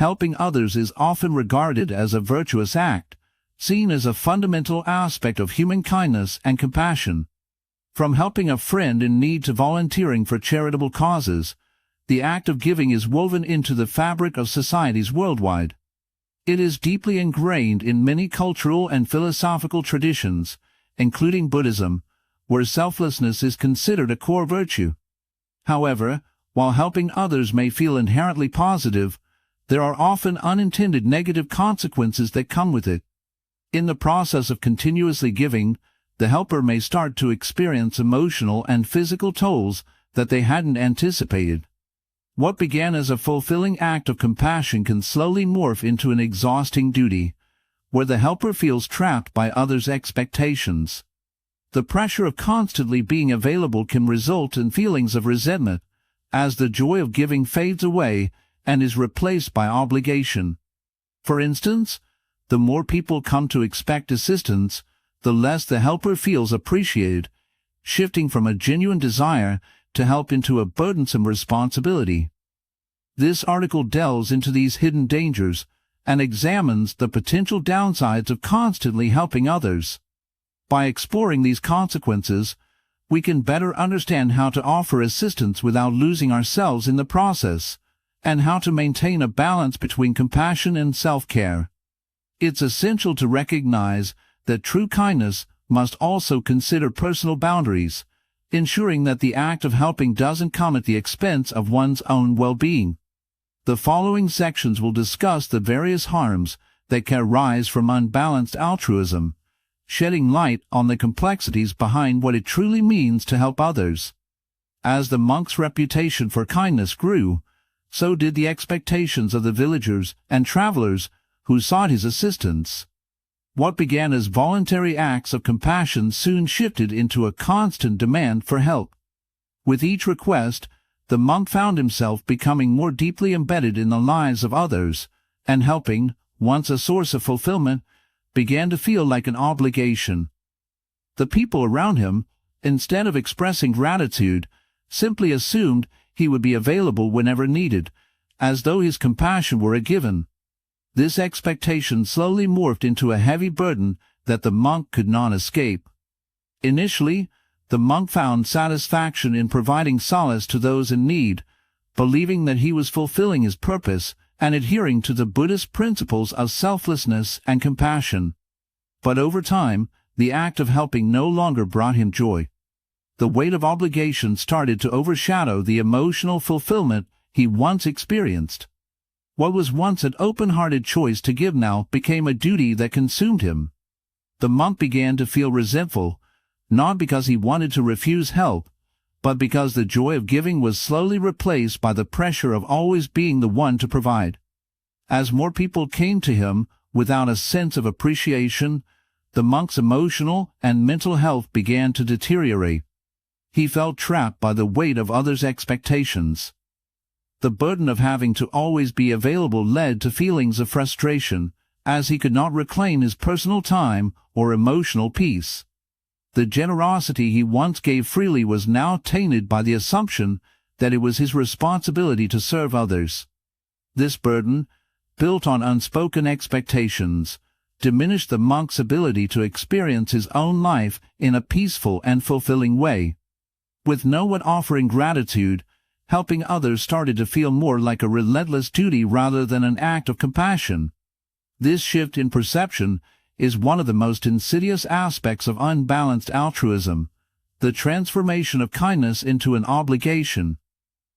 helping others is often regarded as a virtuous act, seen as a fundamental aspect of human kindness and compassion. From helping a friend in need to volunteering for charitable causes, the act of giving is woven into the fabric of societies worldwide. It is deeply ingrained in many cultural and philosophical traditions, including Buddhism, where selflessness is considered a core virtue. However, while helping others may feel inherently positive, there are often unintended negative consequences that come with it. In the process of continuously giving, the helper may start to experience emotional and physical tolls that they hadn't anticipated. What began as a fulfilling act of compassion can slowly morph into an exhausting duty, where the helper feels trapped by others' expectations. The pressure of constantly being available can result in feelings of resentment, as the joy of giving fades away and is replaced by obligation. For instance, the more people come to expect assistance, the less the helper feels appreciated, shifting from a genuine desire to help into a burdensome responsibility. This article delves into these hidden dangers and examines the potential downsides of constantly helping others. By exploring these consequences, we can better understand how to offer assistance without losing ourselves in the process, and how to maintain a balance between compassion and self-care. It's essential to recognize that true kindness must also consider personal boundaries, ensuring that the act of helping doesn't come at the expense of one's own well-being. The following sections will discuss the various harms that can arise from unbalanced altruism, shedding light on the complexities behind what it truly means to help others. As the monk's reputation for kindness grew, so did the expectations of the villagers and travelers who sought his assistance. What began as voluntary acts of compassion soon shifted into a constant demand for help. With each request, the monk found himself becoming more deeply embedded in the lives of others, and helping, once a source of fulfillment, began to feel like an obligation. The people around him, instead of expressing gratitude, simply assumed he would be available whenever needed, as though his compassion were a given. This expectation slowly morphed into a heavy burden that the monk could not escape. Initially, the monk found satisfaction in providing solace to those in need, believing that he was fulfilling his purpose and adhering to the Buddhist principles of selflessness and compassion. But over time, the act of helping no longer brought him joy. The weight of obligation started to overshadow the emotional fulfillment he once experienced. What was once an open-hearted choice to give now became a duty that consumed him. The monk began to feel resentful, not because he wanted to refuse help, but because the joy of giving was slowly replaced by the pressure of always being the one to provide. As more people came to him without a sense of appreciation, the monk's emotional and mental health began to deteriorate. He felt trapped by the weight of others' expectations. The burden of having to always be available led to feelings of frustration, as he could not reclaim his personal time or emotional peace. The generosity he once gave freely was now tainted by the assumption that it was his responsibility to serve others. This burden, built on unspoken expectations, diminished the monk's ability to experience his own life in a peaceful and fulfilling way. With no one offering gratitude, helping others started to feel more like a relentless duty rather than an act of compassion. This shift in perception is one of the most insidious aspects of unbalanced altruism, the transformation of kindness into an obligation.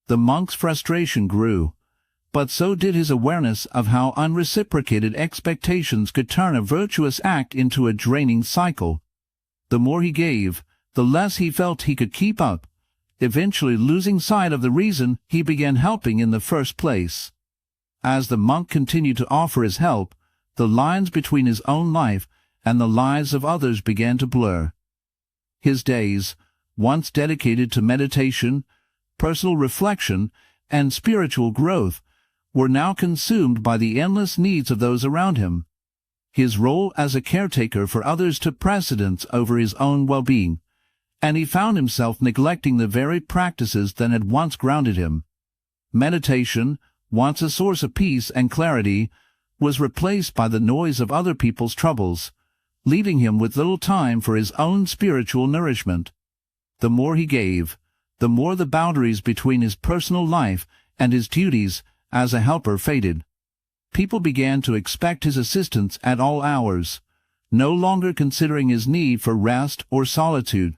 The monk's frustration grew, but so did his awareness of how unreciprocated expectations could turn a virtuous act into a draining cycle. The more he gave, the less he felt he could keep up, eventually losing sight of the reason he began helping in the first place. As the monk continued to offer his help, the lines between his own life and the lives of others began to blur. His days, once dedicated to meditation, personal reflection, and spiritual growth, were now consumed by the endless needs of those around him. His role as a caretaker for others took precedence over his own well-being, and he found himself neglecting the very practices that had once grounded him. Meditation, once a source of peace and clarity, was replaced by the noise of other people's troubles, leaving him with little time for his own spiritual nourishment. The more he gave, the more the boundaries between his personal life and his duties as a helper faded. People began to expect his assistance at all hours, no longer considering his need for rest or solitude.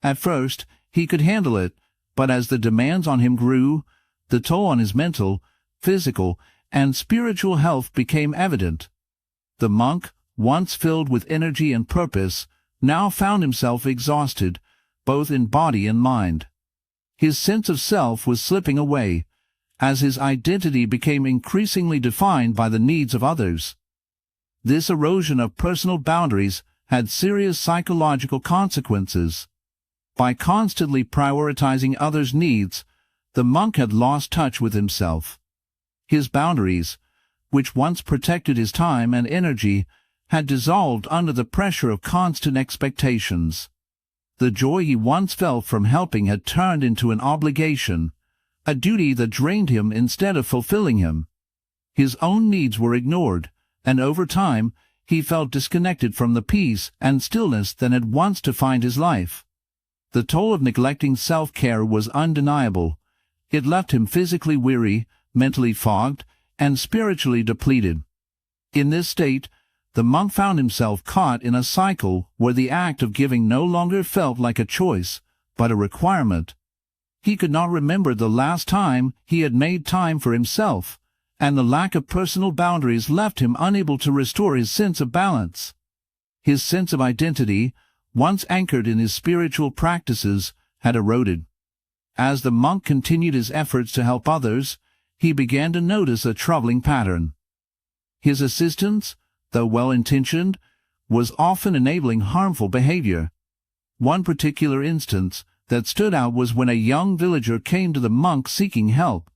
At first, he could handle it, but as the demands on him grew, the toll on his mental, physical, and spiritual health became evident. The monk, once filled with energy and purpose, now found himself exhausted, both in body and mind. His sense of self was slipping away, as his identity became increasingly defined by the needs of others. This erosion of personal boundaries had serious psychological consequences. By constantly prioritizing others' needs, the monk had lost touch with himself. His boundaries, which once protected his time and energy, had dissolved under the pressure of constant expectations. The joy he once felt from helping had turned into an obligation, a duty that drained him instead of fulfilling him. His own needs were ignored, and over time he felt disconnected from the peace and stillness that had once defined his life. The toll of neglecting self-care was undeniable. It left him physically weary, mentally fogged, and spiritually depleted. In this state, the monk found himself caught in a cycle where the act of giving no longer felt like a choice, but a requirement. He could not remember the last time he had made time for himself, and the lack of personal boundaries left him unable to restore his sense of balance. His sense of identity, once anchored in his spiritual practices, had eroded. As the monk continued his efforts to help others, he began to notice a troubling pattern. His assistance, though well-intentioned, was often enabling harmful behavior. One particular instance that stood out was when a young villager came to the monk seeking help.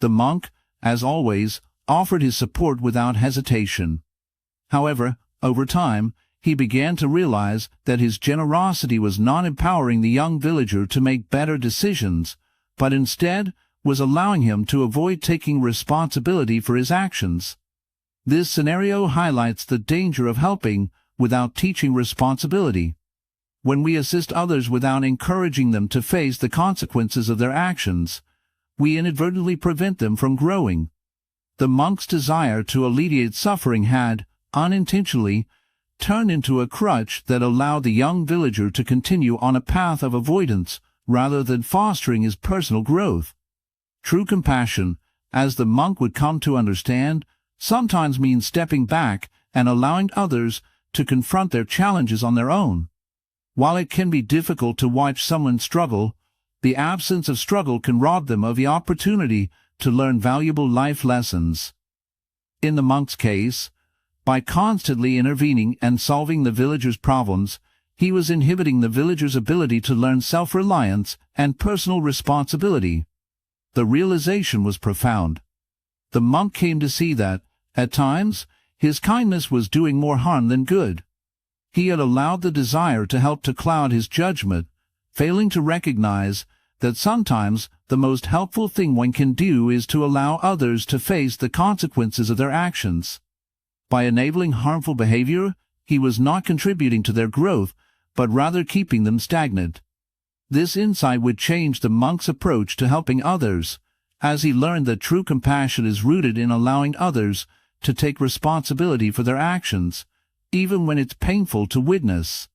The monk, as always, offered his support without hesitation. However, over time, he began to realize that his generosity was not empowering the young villager to make better decisions, but instead was allowing him to avoid taking responsibility for his actions. This scenario highlights the danger of helping without teaching responsibility. When we assist others without encouraging them to face the consequences of their actions, we inadvertently prevent them from growing. The monk's desire to alleviate suffering had, unintentionally, turned into a crutch that allowed the young villager to continue on a path of avoidance rather than fostering his personal growth. True compassion, as the monk would come to understand, sometimes means stepping back and allowing others to confront their challenges on their own. While it can be difficult to watch someone struggle, the absence of struggle can rob them of the opportunity to learn valuable life lessons. In the monk's case, by constantly intervening and solving the villager's problems, he was inhibiting the villager's ability to learn self-reliance and personal responsibility. The realization was profound. The monk came to see that, at times, his kindness was doing more harm than good. He had allowed the desire to help to cloud his judgment, failing to recognize that sometimes the most helpful thing one can do is to allow others to face the consequences of their actions. By enabling harmful behavior, he was not contributing to their growth, but rather keeping them stagnant. This insight would change the monk's approach to helping others, as he learned that true compassion is rooted in allowing others to take responsibility for their actions, even when it's painful to witness.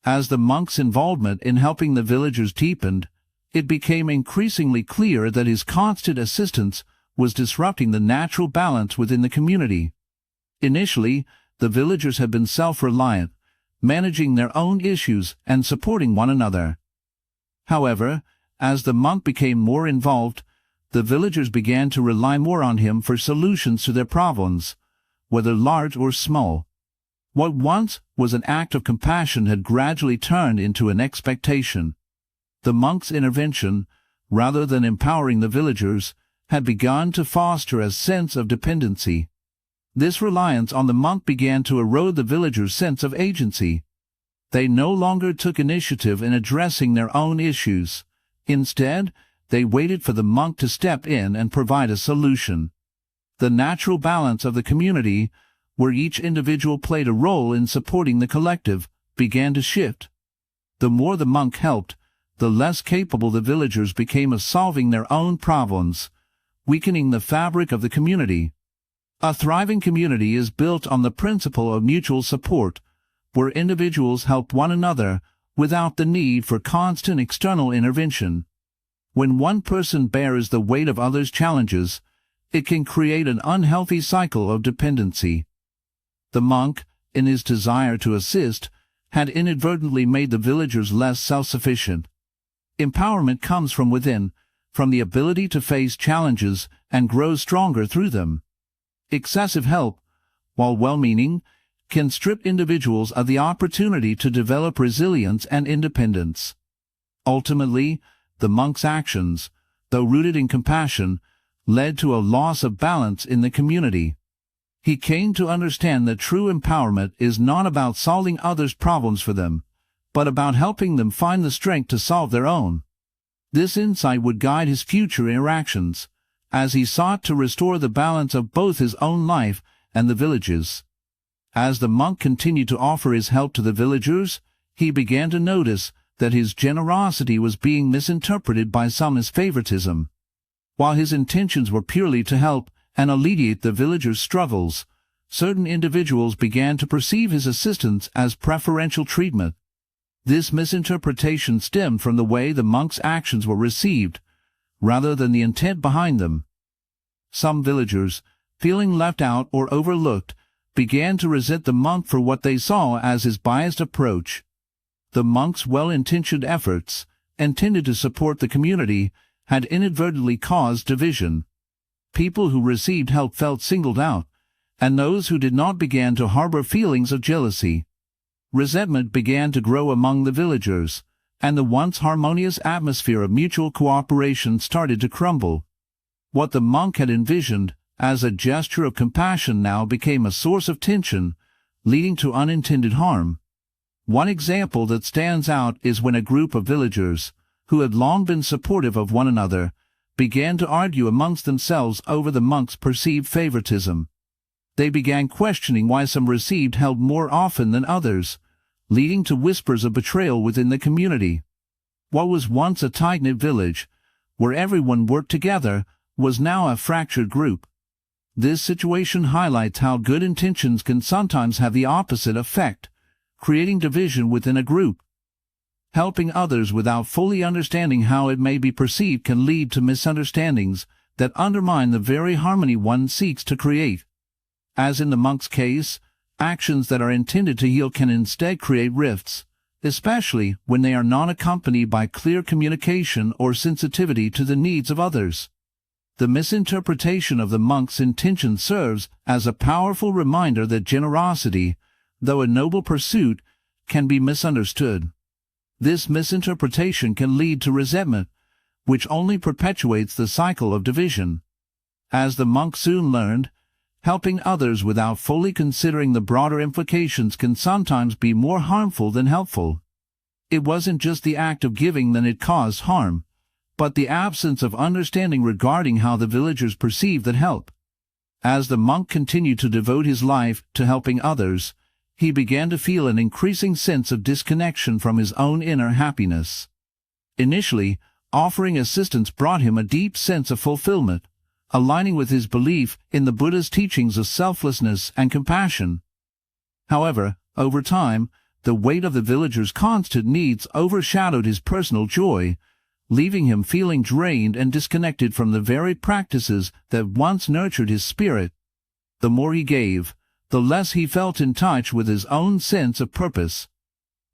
As the monk's involvement in helping the villagers deepened, it became increasingly clear that his constant assistance was disrupting the natural balance within the community. Initially, the villagers had been self-reliant, managing their own issues and supporting one another. However, as the monk became more involved, the villagers began to rely more on him for solutions to their problems, whether large or small. What once was an act of compassion had gradually turned into an expectation. The monk's intervention, rather than empowering the villagers, had begun to foster a sense of dependency. This reliance on the monk began to erode the villagers' sense of agency. They no longer took initiative in addressing their own issues. Instead, they waited for the monk to step in and provide a solution. The natural balance of the community, where each individual played a role in supporting the collective, began to shift. The more the monk helped, the less capable the villagers became of solving their own problems, weakening the fabric of the community. A thriving community is built on the principle of mutual support, where individuals help one another without the need for constant external intervention. When one person bears the weight of others' challenges, it can create an unhealthy cycle of dependency. The monk, in his desire to assist, had inadvertently made the villagers less self-sufficient. Empowerment comes from within, from the ability to face challenges and grow stronger through them. Excessive help, while well-meaning, can strip individuals of the opportunity to develop resilience and independence. Ultimately, the monk's actions, though rooted in compassion, led to a loss of balance in the community. He came to understand that true empowerment is not about solving others' problems for them, but about helping them find the strength to solve their own. This insight would guide his future interactions, as he sought to restore the balance of both his own life and the village's. As the monk continued to offer his help to the villagers, he began to notice that his generosity was being misinterpreted by some as favoritism. While his intentions were purely to help and alleviate the villagers' struggles, certain individuals began to perceive his assistance as preferential treatment. This misinterpretation stemmed from the way the monk's actions were received, rather than the intent behind them. Some villagers, feeling left out or overlooked, began to resent the monk for what they saw as his biased approach. The monk's well-intentioned efforts, intended to support the community, had inadvertently caused division. People who received help felt singled out, and those who did not began to harbor feelings of jealousy. Resentment began to grow among the villagers, and the once harmonious atmosphere of mutual cooperation started to crumble. What the monk had envisioned as a gesture of compassion now became a source of tension, leading to unintended harm. One example that stands out is when a group of villagers, who had long been supportive of one another, began to argue amongst themselves over the monk's perceived favoritism. They began questioning why some received help more often than others, leading to whispers of betrayal within the community. What was once a tight-knit village, where everyone worked together, was now a fractured group. This situation highlights how good intentions can sometimes have the opposite effect, creating division within a group. Helping others without fully understanding how it may be perceived can lead to misunderstandings that undermine the very harmony one seeks to create. As in the monk's case, actions that are intended to heal can instead create rifts, especially when they are not accompanied by clear communication or sensitivity to the needs of others. The misinterpretation of the monk's intention serves as a powerful reminder that generosity, though a noble pursuit, can be misunderstood. This misinterpretation can lead to resentment, which only perpetuates the cycle of division. As the monk soon learned, helping others without fully considering the broader implications can sometimes be more harmful than helpful. It wasn't just the act of giving that caused harm, but the absence of understanding regarding how the villagers perceived that help. As the monk continued to devote his life to helping others, he began to feel an increasing sense of disconnection from his own inner happiness. Initially, offering assistance brought him a deep sense of fulfillment, aligning with his belief in the Buddha's teachings of selflessness and compassion. However, over time, the weight of the villagers' constant needs overshadowed his personal joy, leaving him feeling drained and disconnected from the very practices that once nurtured his spirit. The more he gave, the less he felt in touch with his own sense of purpose.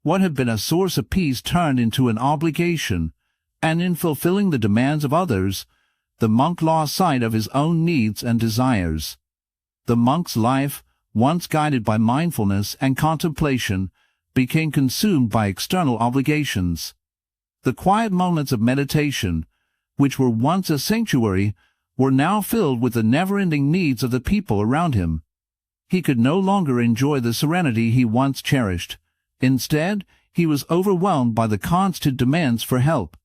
What had been a source of peace turned into an obligation, and in fulfilling the demands of others, the monk lost sight of his own needs and desires. The monk's life, once guided by mindfulness and contemplation, became consumed by external obligations. The quiet moments of meditation, which were once a sanctuary, were now filled with the never-ending needs of the people around him. He could no longer enjoy the serenity he once cherished. Instead, he was overwhelmed by the constant demands for help.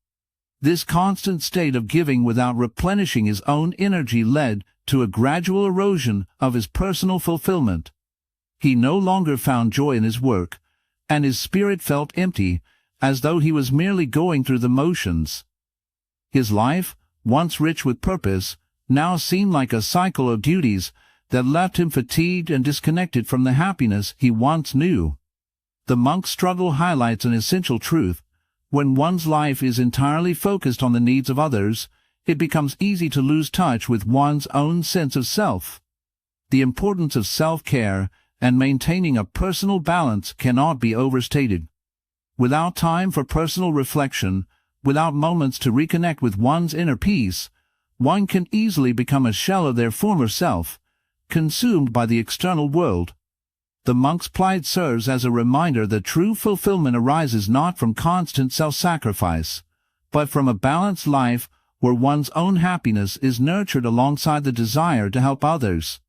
This constant state of giving without replenishing his own energy led to a gradual erosion of his personal fulfillment. He no longer found joy in his work, and his spirit felt empty, as though he was merely going through the motions. His life, once rich with purpose, now seemed like a cycle of duties that left him fatigued and disconnected from the happiness he once knew. The monk's struggle highlights an essential truth. When one's life is entirely focused on the needs of others, it becomes easy to lose touch with one's own sense of self. The importance of self-care and maintaining a personal balance cannot be overstated. Without time for personal reflection, without moments to reconnect with one's inner peace, one can easily become a shell of their former self, consumed by the external world. The monk's plight serves as a reminder that true fulfillment arises not from constant self-sacrifice, but from a balanced life where one's own happiness is nurtured alongside the desire to help others.